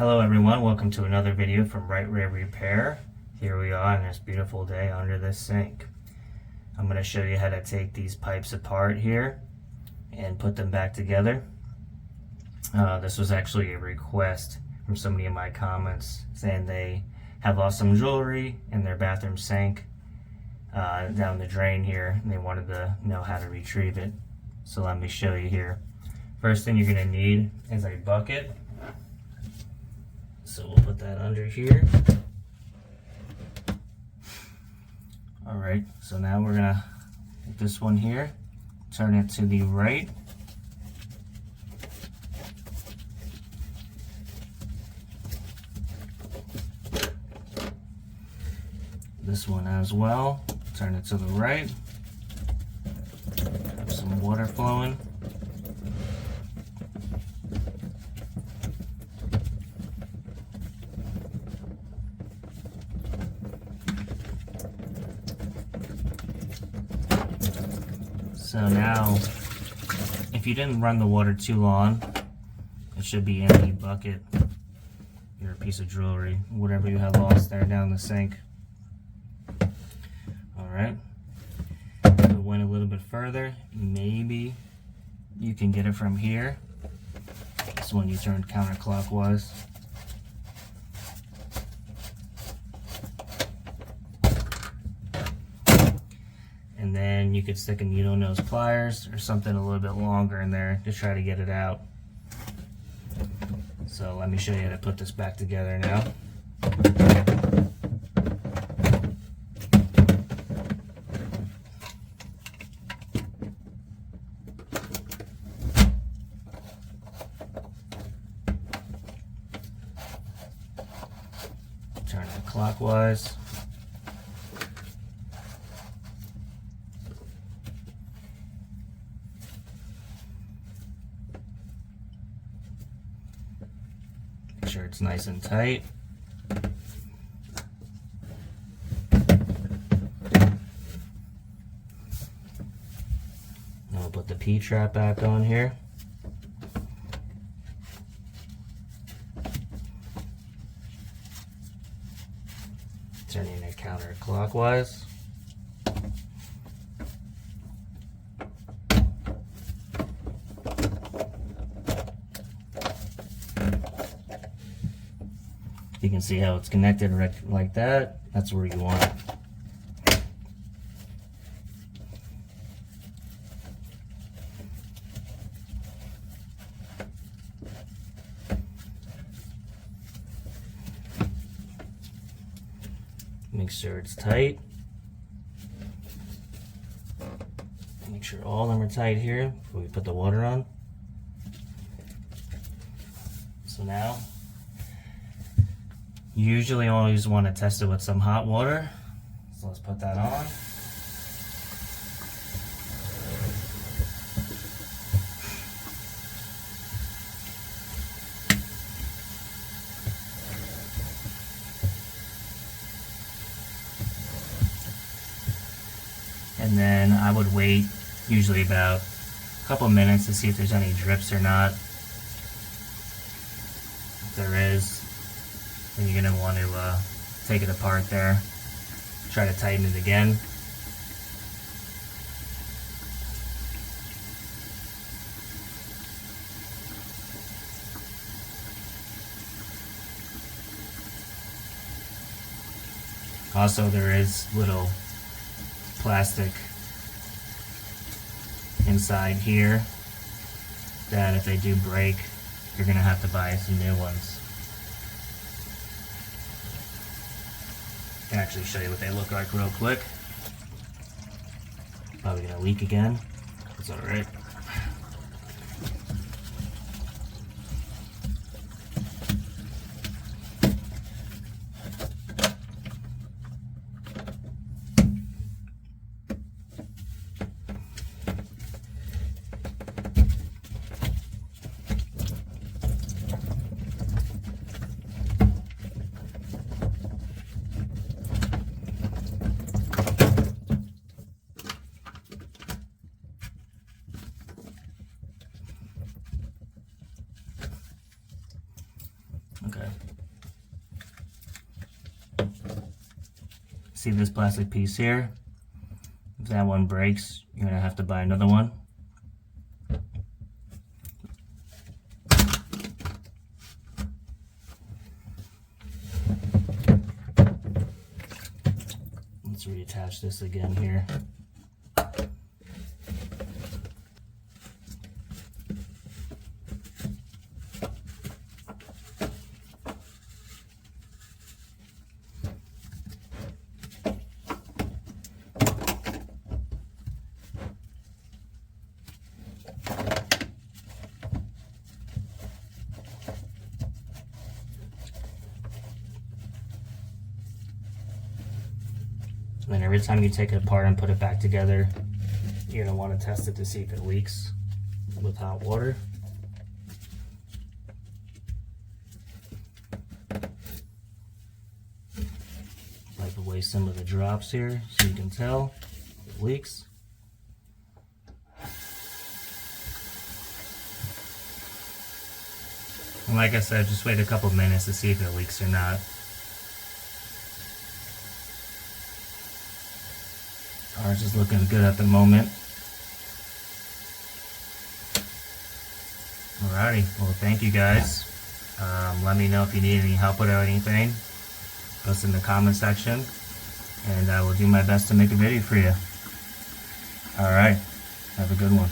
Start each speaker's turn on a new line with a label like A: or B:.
A: Hello everyone, welcome to another video from Right Ray Repair. Here we are on this beautiful day under this sink. I'm going to show you how to take these pipes apart here and put them back together. This was actually a request from somebody in my comments saying they have lost some jewelry in their bathroom sink down the drain here, and they wanted to know how to retrieve it. So let me show you here. First thing you're going to need is a bucket. So we'll put that under here. Alright, so now we're going to take this one here, turn it to the right. This one as well, turn it to the right. Have some water flowing. So now, if you didn't run the water too long, it should be in the bucket, your piece of jewelry, whatever you have lost there down the sink. Alright, if it went a little bit further, maybe you can get it from here. This one you turned counterclockwise. And then you could stick a needle nose pliers or something a little bit longer in there to try to get it out. So let me show you how to put this back together now. Turn it clockwise. Make sure it's nice and tight. Now we'll put the P-trap back on here. Turning it counterclockwise. You can see how it's connected right like that. That's where you want it. Make sure it's tight. Make sure all of them are tight here before we put the water on. So now, you usually always want to test it with some hot water. So let's put that on. And then I would wait usually about a couple minutes to see if there's any drips or not. If there is, then you're going to want to take it apart there. Try to tighten it again. Also, there is little plastic inside here that if they do break, you're going to have to buy some new ones. I can actually show you what they look like real quick. Probably going to leak again. It's alright. Okay. See this plastic piece here? If that one breaks, you're gonna have to buy another one. Let's reattach this again here. And then every time you take it apart and put it back together, you're going to want to test it to see if it leaks with hot water. Wipe away some of the drops here so you can tell if it leaks. And like I said, just wait a couple minutes to see if it leaks or not. Ours is looking good at the moment. Alrighty, well thank you guys. Let me know if you need any help with or anything. Post in the comment section and I will do my best to make a video for you. Alright, have a good one.